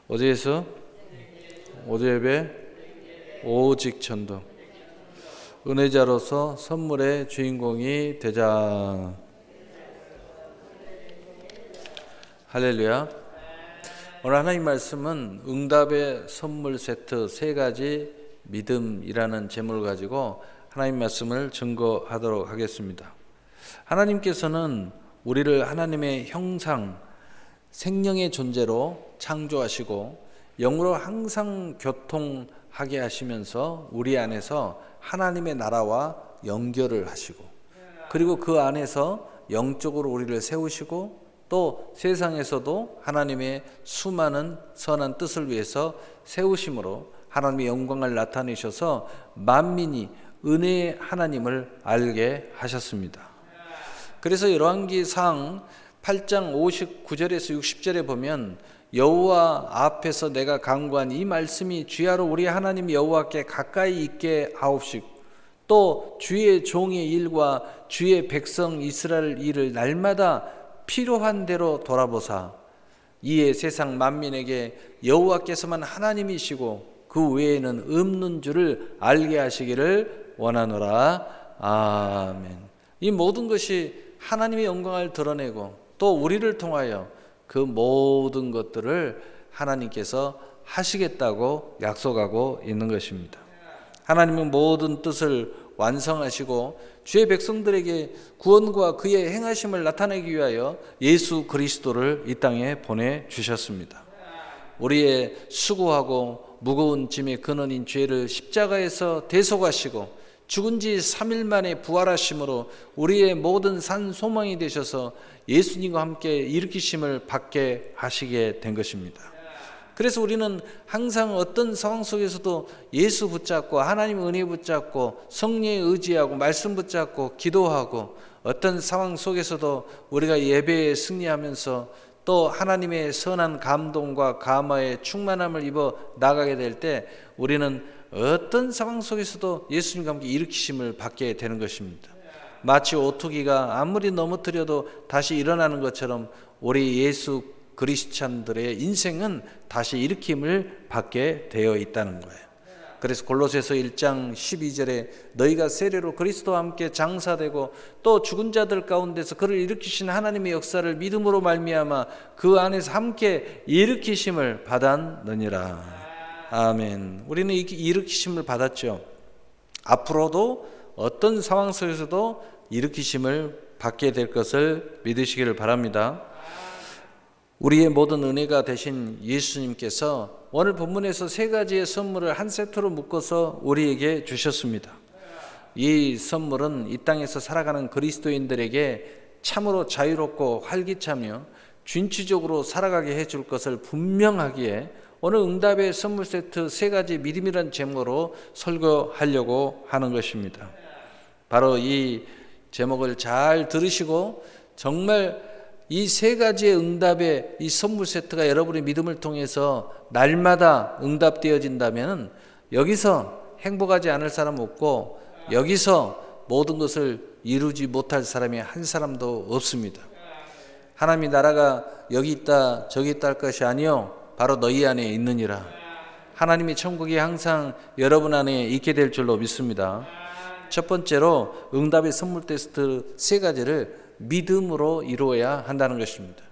어제 예수, 어제 예배, 오직 전도. 은혜자로서 선물의 주인공이 되자. 할렐루야. 오늘 하나님 말씀은 응답의 선물 세트 3가지 믿음이라는 제목을 가지고 하나님 말씀을 증거하도록 하겠습니다. 하나님께서는 우리를 하나님의 형상, 생명의 존재로 창조하시고 영으로 항상 교통하게 하시면서 우리 안에서 하나님의 나라와 연결을 하시고, 그리고 그 안에서 영적으로 우리를 세우시고, 또 세상에서도 하나님의 수많은 선한 뜻을 위해서 세우심으로 하나님의 영광을 나타내셔서 만민이 은혜의 하나님을 알게 하셨습니다. 그래서 열왕기상 8장 59절에서 60절에 보면 여호와 앞에서 내가 간구한 이 말씀이 주야로 우리 하나님 여호와께 가까이 있게 하옵시고, 또 주의 종의 일과 주의 백성 이스라엘 일을 날마다 필요한 대로 돌아보사 이에 세상 만민에게 여호와께서만 하나님이시고 그 외에는 없는 줄을 알게 하시기를 원하노라. 아멘. 이 모든 것이 하나님의 영광을 드러내고 또 우리를 통하여 그 모든 것들을 하나님께서 하시겠다고 약속하고 있는 것입니다. 하나님은 모든 뜻을 완성하시고 주의 백성들에게 구원과 그의 행하심을 나타내기 위하여 예수 그리스도를 이 땅에 보내주셨습니다. 우리의 수고하고 무거운 짐의 근원인 죄를 십자가에서 대속하시고 죽은 지 3일 만에 부활하심으로 우리의 모든 산 소망이 되셔서 예수님과 함께 일으키심을 받게 하시게 된 것입니다. 그래서 우리는 항상 어떤 상황 속에서도 예수 붙잡고 하나님 은혜 붙잡고 성령에 의지하고 말씀 붙잡고 기도하고, 어떤 상황 속에서도 우리가 예배에 승리하면서 또 하나님의 선한 감동과 감화의 충만함을 입어 나가게 될 때 우리는 어떤 상황 속에서도 예수님과 함께 일으키심을 받게 되는 것입니다. 마치 오뚜기가 아무리 넘어뜨려도 다시 일어나는 것처럼 우리 예수 그리스찬들의 인생은 다시 일으킴을 받게 되어 있다는 거예요. 그래서 골로새서 1장 12절에 너희가 세례로 그리스도와 함께 장사되고 또 죽은 자들 가운데서 그를 일으키신 하나님의 역사를 믿음으로 말미암아 그 안에서 함께 일으키심을 받았느니라. 아멘. 우리는 일으키심을 받았죠. 앞으로도 어떤 상황 속에서도 일으키심을 받게 될 것을 믿으시기를 바랍니다. 우리의 모든 은혜가 되신 예수님께서 오늘 본문에서 3가지의 선물을 한 세트로 묶어서 우리에게 주셨습니다. 이 선물은 이 땅에서 살아가는 그리스도인들에게 참으로 자유롭고 활기차며 진취적으로 살아가게 해줄 것을 분명하기에 오늘 응답의 선물 세트 3가지 믿음이라는 제목으로 설교하려고 하는 것입니다. 바로 이 제목을 잘 들으시고 정말 이 3가지의 응답의 이 선물 세트가 여러분의 믿음을 통해서 날마다 응답되어진다면 여기서 행복하지 않을 사람 없고 여기서 모든 것을 이루지 못할 사람이 한 사람도 없습니다. 하나님의 나라가 여기 있다 저기 있다 할 것이 아니요 바로 너희 안에 있느니라. 하나님의 천국이 항상 여러분 안에 있게 될 줄로 믿습니다. 첫 번째로 응답의 선물 테스트 3가지를 믿음으로 이루어야 한다는 것입니다.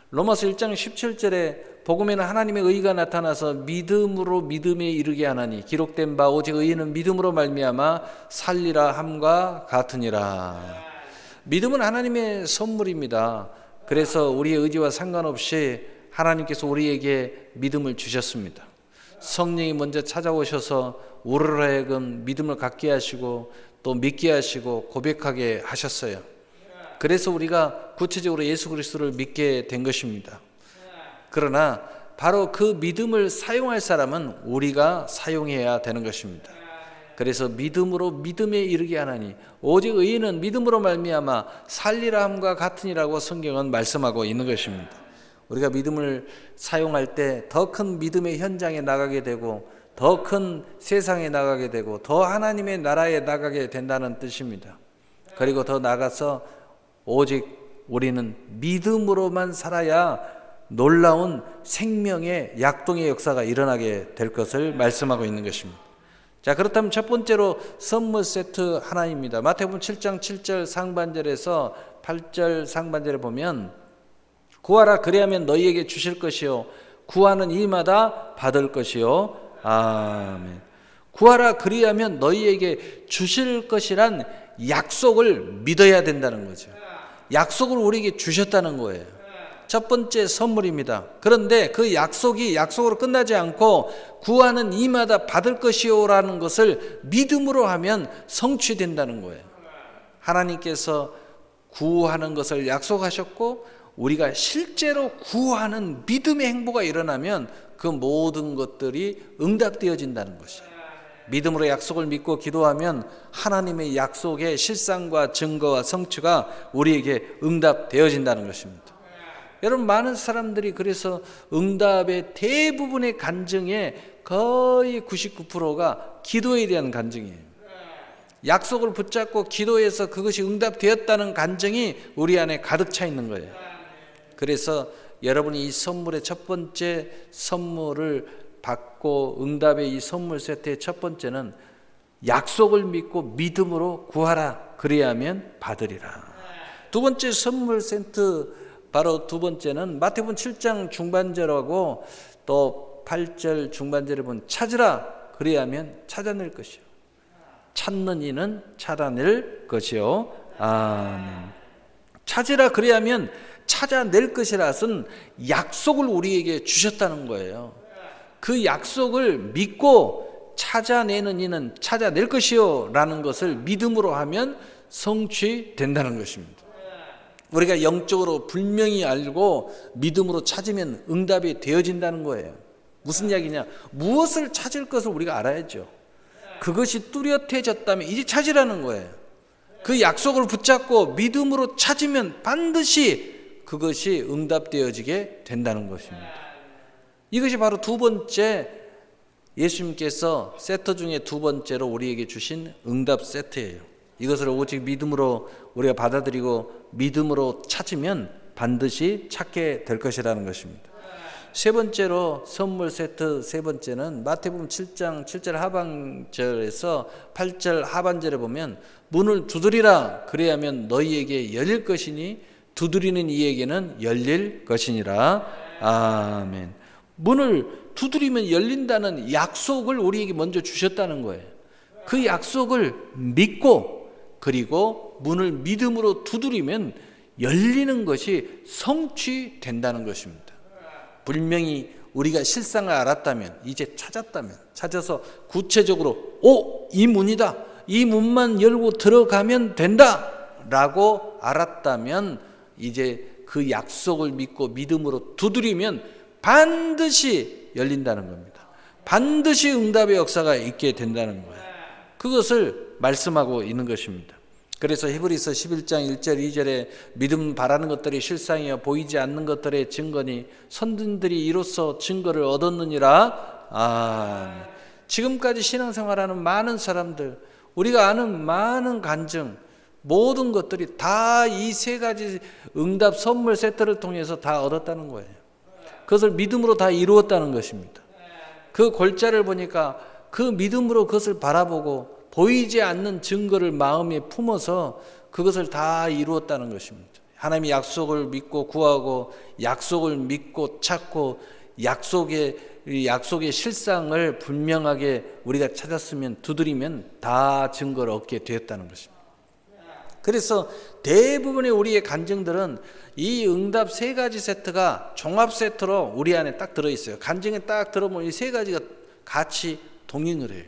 로마서 1장 17절에 복음에는 하나님의 의가 나타나서 믿음으로 믿음에 이르게 하나니 기록된 바 오직 의인은 믿음으로 말미암아 살리라 함과 같으니라. 믿음은 하나님의 선물입니다. 그래서 우리의 의지와 상관없이 하나님께서 우리에게 믿음을 주셨습니다. 성령이 먼저 찾아오셔서 우리로 하여금 믿음을 갖게 하시고 또 믿게 하시고 고백하게 하셨어요. 그래서 우리가 구체적으로 예수 그리스도를 믿게 된 것입니다. 그러나 바로 그 믿음을 사용할 사람은 우리가 사용해야 되는 것입니다. 그래서 믿음으로 믿음에 이르게 하나니 오직 의인은 믿음으로 말미암아 살리라 함과 같으니라고 성경은 말씀하고 있는 것입니다. 우리가 믿음을 사용할 때 더 큰 믿음의 현장에 나가게 되고 더 큰 세상에 나가게 되고 더 하나님의 나라에 나가게 된다는 뜻입니다. 그리고 더 나가서 오직 우리는 믿음으로만 살아야 놀라운 생명의 약동의 역사가 일어나게 될 것을 말씀하고 있는 것입니다. 자, 그렇다면 첫 번째로 선물 세트 하나입니다. 마태복음 7장 7절 상반절에서 8절 상반절에 보면 구하라 그리하면 너희에게 주실 것이요 구하는 이마다 받을 것이요. 아멘. 구하라 그리하면 너희에게 주실 것이란 약속을 믿어야 된다는 거죠. 약속을 우리에게 주셨다는 거예요. 첫 번째 선물입니다. 그런데 그 약속이 약속으로 끝나지 않고 구하는 이마다 받을 것이요라는 것을 믿음으로 하면 성취된다는 거예요. 하나님께서 구하는 것을 약속하셨고 우리가 실제로 구하는 믿음의 행보가 일어나면 그 모든 것들이 응답되어진다는 것이에요. 믿음으로 약속을 믿고 기도하면 하나님의 약속의 실상과 증거와 성취가 우리에게 응답되어진다는 것입니다. 여러분, 많은 사람들이 그래서 응답의 대부분의 간증의 거의 99%가 기도에 대한 간증이에요. 약속을 붙잡고 기도해서 그것이 응답되었다는 간증이 우리 안에 가득 차 있는 거예요. 그래서 여러분이 이 선물의 첫 번째 선물을 받고 응답의 이 선물 세트의 첫 번째는 약속을 믿고 믿음으로 구하라 그리하면 받으리라. 두 번째 선물 세트, 바로 두 번째는 마태복음 7장 중반절하고 또 8절 중반절에 보면 찾으라 그리하면 찾아낼 것이요 찾는 이는 찾아낼 것이요. 아멘. 찾으라 그리하면 찾아낼 것이라는 약속을 우리에게 주셨다는 거예요. 그 약속을 믿고 찾아내는 이는 찾아낼 것이요 라는 것을 믿음으로 하면 성취된다는 것입니다. 우리가 영적으로 분명히 알고 믿음으로 찾으면 응답이 되어진다는 거예요. 무슨 이야기냐? 무엇을 찾을 것을 우리가 알아야죠. 그것이 뚜렷해졌다면 이제 찾으라는 거예요. 그 약속을 붙잡고 믿음으로 찾으면 반드시 그것이 응답되어지게 된다는 것입니다. 이것이 바로 두 번째, 예수님께서 세트 중에 두 번째로 우리에게 주신 응답 세트예요. 이것을 오직 믿음으로 우리가 받아들이고 믿음으로 찾으면 반드시 찾게 될 것이라는 것입니다. 세 번째로 선물 세트 세 번째는 마태복음 7장 7절 하반절에서 8절 하반절에 보면 문을 두드리라 그리하면 너희에게 열릴 것이니 두드리는 이에게는 열릴 것이니라. 아멘. 문을 두드리면 열린다는 약속을 우리에게 먼저 주셨다는 거예요. 그 약속을 믿고 그리고 문을 믿음으로 두드리면 열리는 것이 성취된다는 것입니다. 분명히 우리가 실상을 알았다면, 이제 찾았다면, 찾아서 구체적으로 이 문이다, 이 문만 열고 들어가면 된다 라고 알았다면 이제 그 약속을 믿고 믿음으로 두드리면 반드시 열린다는 겁니다. 반드시 응답의 역사가 있게 된다는 거예요. 그것을 말씀하고 있는 것입니다. 그래서 히브리서 11장 1절 2절에 믿음 바라는 것들이 실상이여 보이지 않는 것들의 증거니 선진들이 이로써 증거를 얻었느니라. 지금까지 신앙생활하는 많은 사람들, 우리가 아는 많은 간증, 모든 것들이 다 이 세 가지 응답 선물 세트를 통해서 다 얻었다는 거예요. 그것을 믿음으로 다 이루었다는 것입니다. 그 골자를 보니까 그 믿음으로 그것을 바라보고 보이지 않는 증거를 마음에 품어서 그것을 다 이루었다는 것입니다. 하나님의 약속을 믿고 구하고 약속을 믿고 찾고 약속의 실상을 분명하게 우리가 찾았으면 두드리면 다 증거를 얻게 되었다는 것입니다. 그래서 대부분의 우리의 간증들은 이 응답 세 가지 세트가 종합 세트로 우리 안에 딱 들어있어요. 간증에 딱 들어보면 이 세 가지가 같이 동행을 해요.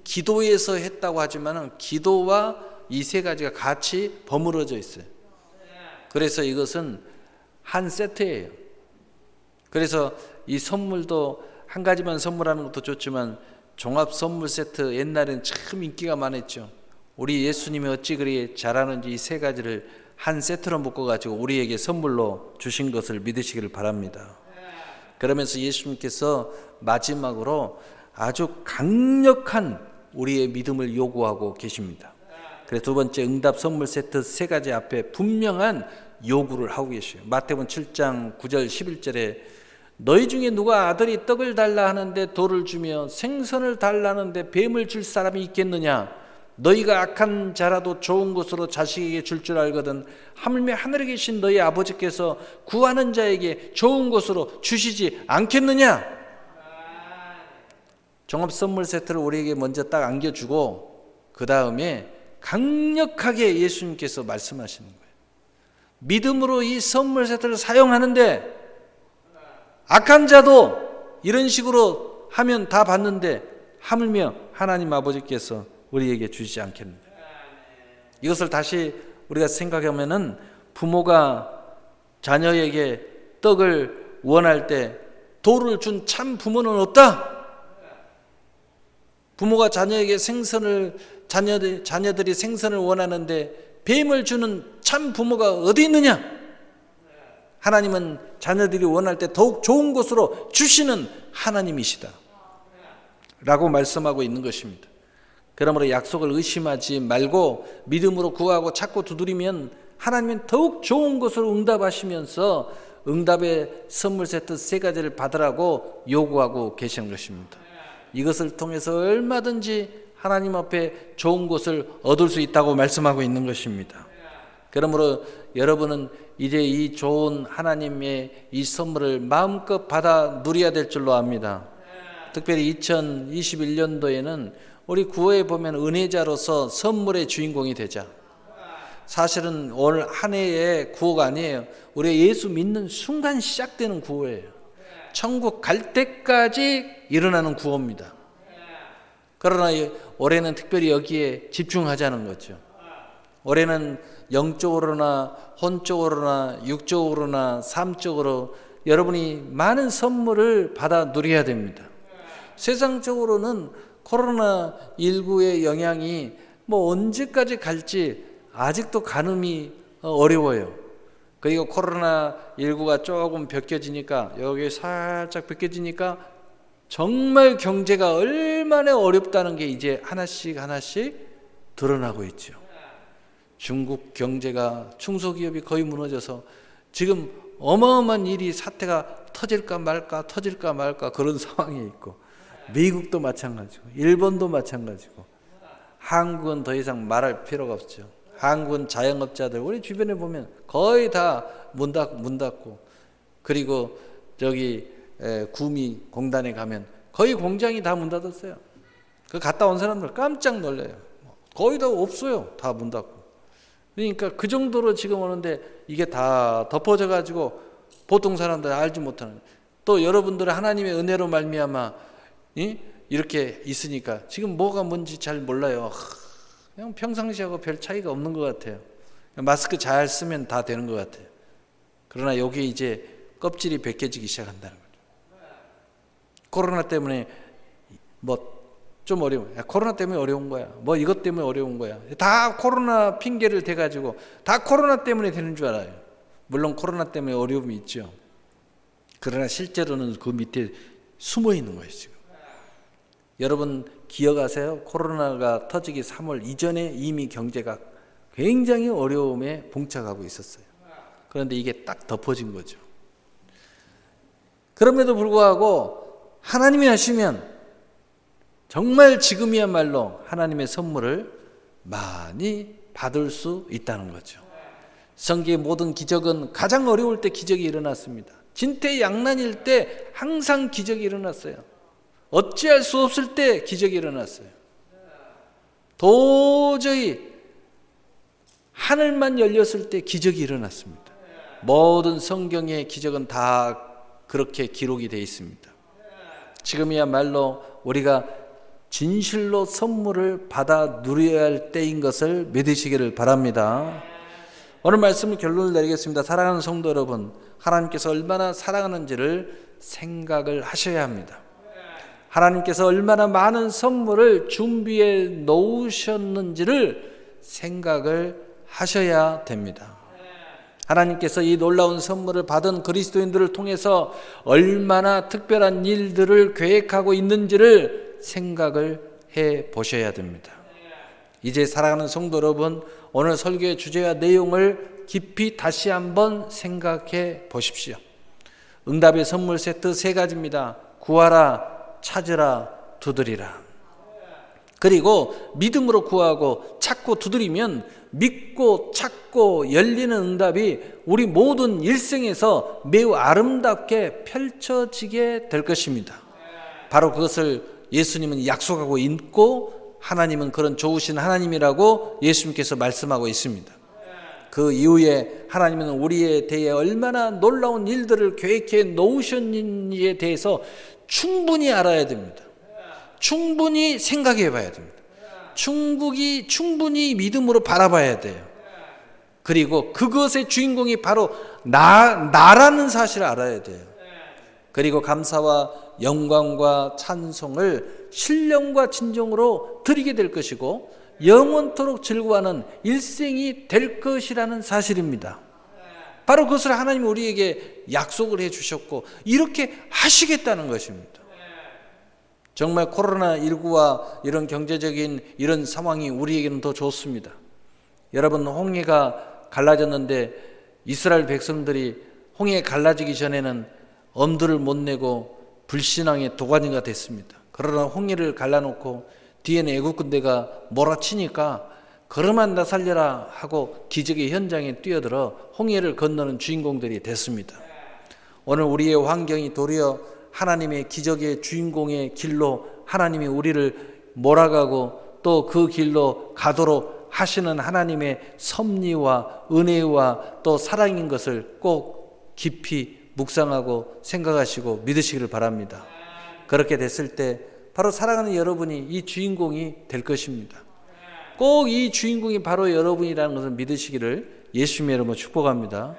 기도에서 했다고 하지만 기도와 이 세 가지가 같이 버무려져 있어요. 그래서 이것은 한 세트예요. 그래서 이 선물도 한 가지만 선물하는 것도 좋지만 종합 선물 세트 옛날에는 참 인기가 많았죠. 우리 예수님이 어찌 그리 잘하는지 이 세 가지를 한 세트로 묶어가지고 우리에게 선물로 주신 것을 믿으시기를 바랍니다. 그러면서 예수님께서 마지막으로 아주 강력한 우리의 믿음을 요구하고 계십니다. 그래서 두 번째 응답 선물 세트 세 가지 앞에 분명한 요구를 하고 계셔요. 마태복음 7장 9절 11절에 너희 중에 누가 아들이 떡을 달라 하는데 돌을 주며 생선을 달라 하는데 뱀을 줄 사람이 있겠느냐? 너희가 악한 자라도 좋은 것으로 자식에게 줄 줄 알거든 하물며 하늘에 계신 너희 아버지께서 구하는 자에게 좋은 것으로 주시지 않겠느냐? 종합 선물 세트를 우리에게 먼저 딱 안겨주고 그 다음에 강력하게 예수님께서 말씀하시는 거예요. 믿음으로 이 선물 세트를 사용하는데 악한 자도 이런 식으로 하면 다 받는데 하물며 하나님 아버지께서 우리에게 주시지 않겠는데, 이것을 다시 우리가 생각하면은 부모가 자녀에게 떡을 원할 때 돌을 준 참 부모는 없다. 부모가 자녀에게 생선을 자녀들이 생선을 원하는데 뱀을 주는 참 부모가 어디 있느냐? 하나님은 자녀들이 원할 때 더욱 좋은 것으로 주시는 하나님이시다 라고 말씀하고 있는 것입니다. 그러므로 약속을 의심하지 말고 믿음으로 구하고 찾고 두드리면 하나님은 더욱 좋은 것으로 응답하시면서 응답의 선물 세트 3가지를 받으라고 요구하고 계시는 것입니다. 이것을 통해서 얼마든지 하나님 앞에 좋은 것을 얻을 수 있다고 말씀하고 있는 것입니다. 그러므로 여러분은 이제 이 좋은 하나님의 이 선물을 마음껏 받아 누려야 될 줄로 압니다. 특별히 2021년도에는 우리 구호에 보면 은혜자로서 선물의 주인공이 되자. 사실은 오늘 한 해의 구호가 아니에요. 우리 예수 믿는 순간 시작되는 구호예요. 천국 갈 때까지 일어나는 구호입니다. 그러나 올해는 특별히 여기에 집중하자는 거죠. 올해는 영적으로나 혼적으로나 육적으로나 삶적으로 여러분이 많은 선물을 받아 누려야 됩니다. 세상적으로는 코로나19의 영향이 뭐 언제까지 갈지 아직도 가늠이 어려워요. 그리고 코로나19가 조금 벗겨지니까, 여기 살짝 벗겨지니까 정말 경제가 얼마나 어렵다는 게 이제 하나씩 드러나고 있죠. 중국 경제가, 중소기업이 거의 무너져서 지금 어마어마한 사태가 터질까 말까 그런 상황에 있고, 미국도 마찬가지고 일본도 마찬가지고, 한국은 더 이상 말할 필요가 없죠. 한국은 자영업자들 우리 주변에 보면 거의 다 문 닫고, 그리고 저기 구미 공단에 가면 거의 공장이 다 문 닫았어요. 그 갔다 온 사람들 깜짝 놀라요. 거의 다 없어요. 다 문 닫고. 그러니까 그 정도로 지금 오는데 이게 다 덮어져 가지고 보통 사람들 알지 못하는, 또 여러분들은 하나님의 은혜로 말미암아 이렇게 있으니까 지금 뭐가 뭔지 잘 몰라요. 그냥 평상시하고 별 차이가 없는 것 같아요. 마스크 잘 쓰면 다 되는 것 같아요. 그러나 여기 이제 껍질이 벗겨지기 시작한다는 거죠. 코로나 때문에 뭐 좀 어려워. 코로나 때문에 어려운 거야. 뭐 이것 때문에 어려운 거야. 다 코로나 핑계를 대가지고 다 코로나 때문에 되는 줄 알아요. 물론 코로나 때문에 어려움이 있죠. 그러나 실제로는 그 밑에 숨어 있는 거예요, 지금. 여러분 기억하세요? 코로나가 터지기 3월 이전에 이미 경제가 굉장히 어려움에 봉착하고 있었어요. 그런데 이게 딱 덮어진 거죠. 그럼에도 불구하고 하나님이 하시면 정말 지금이야말로 하나님의 선물을 많이 받을 수 있다는 거죠. 성경의 모든 기적은 가장 어려울 때 기적이 일어났습니다. 진퇴양난일 때 항상 기적이 일어났어요. 어찌할 수 없을 때 기적이 일어났어요. 도저히 하늘만 열렸을 때 기적이 일어났습니다. 모든 성경의 기적은 다 그렇게 기록이 되어 있습니다. 지금이야말로 우리가 진실로 선물을 받아 누려야 할 때인 것을 믿으시기를 바랍니다. 오늘 말씀을 결론을 내리겠습니다. 사랑하는 성도 여러분, 하나님께서 얼마나 사랑하는지를 생각을 하셔야 합니다. 하나님께서 얼마나 많은 선물을 준비해 놓으셨는지를 생각을 하셔야 됩니다. 하나님께서 이 놀라운 선물을 받은 그리스도인들을 통해서 얼마나 특별한 일들을 계획하고 있는지를 생각을 해 보셔야 됩니다. 이제 사랑하는 성도 여러분, 오늘 설교의 주제와 내용을 깊이 다시 한번 생각해 보십시오. 응답의 선물 세트 3가지입니다. 구하라, 찾으라, 두드리라. 그리고 믿음으로 구하고 찾고 두드리면 믿고 찾고 열리는 응답이 우리 모든 일생에서 매우 아름답게 펼쳐지게 될 것입니다. 바로 그것을 예수님은 약속하고 있고 하나님은 그런 좋으신 하나님이라고 예수님께서 말씀하고 있습니다. 그 이후에 하나님은 우리에 대해 얼마나 놀라운 일들을 계획해 놓으셨는지에 대해서 충분히 알아야 됩니다. 충분히 생각해 봐야 됩니다. 충분히 믿음으로 바라봐야 돼요. 그리고 그것의 주인공이 바로 나라는 사실을 알아야 돼요. 그리고 감사와 영광과 찬송을 신령과 진정으로 드리게 될 것이고 영원토록 즐거워하는 일생이 될 것이라는 사실입니다. 바로 그것을 하나님이 우리에게 약속을 해 주셨고 이렇게 하시겠다는 것입니다. 정말 코로나19와 이런 경제적인 이런 상황이 우리에게는 더 좋습니다. 여러분, 홍해가 갈라졌는데 이스라엘 백성들이 홍해 갈라지기 전에는 엄두를 못 내고 불신앙의 도가니가 됐습니다. 그러나 홍해를 갈라놓고 뒤에는 애국 군대가 몰아치니까 그러면 나 살려라 하고 기적의 현장에 뛰어들어 홍해를 건너는 주인공들이 됐습니다. 오늘 우리의 환경이 도리어 하나님의 기적의 주인공의 길로 하나님이 우리를 몰아가고 또 그 길로 가도록 하시는 하나님의 섭리와 은혜와 또 사랑인 것을 꼭 깊이 묵상하고 생각하시고 믿으시기를 바랍니다. 그렇게 됐을 때 바로 사랑하는 여러분이 이 주인공이 될 것입니다. 꼭 이 주인공이 바로 여러분이라는 것을 믿으시기를 예수님의 이름으로 축복합니다.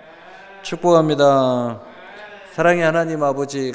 축복합니다. 사랑의 하나님 아버지,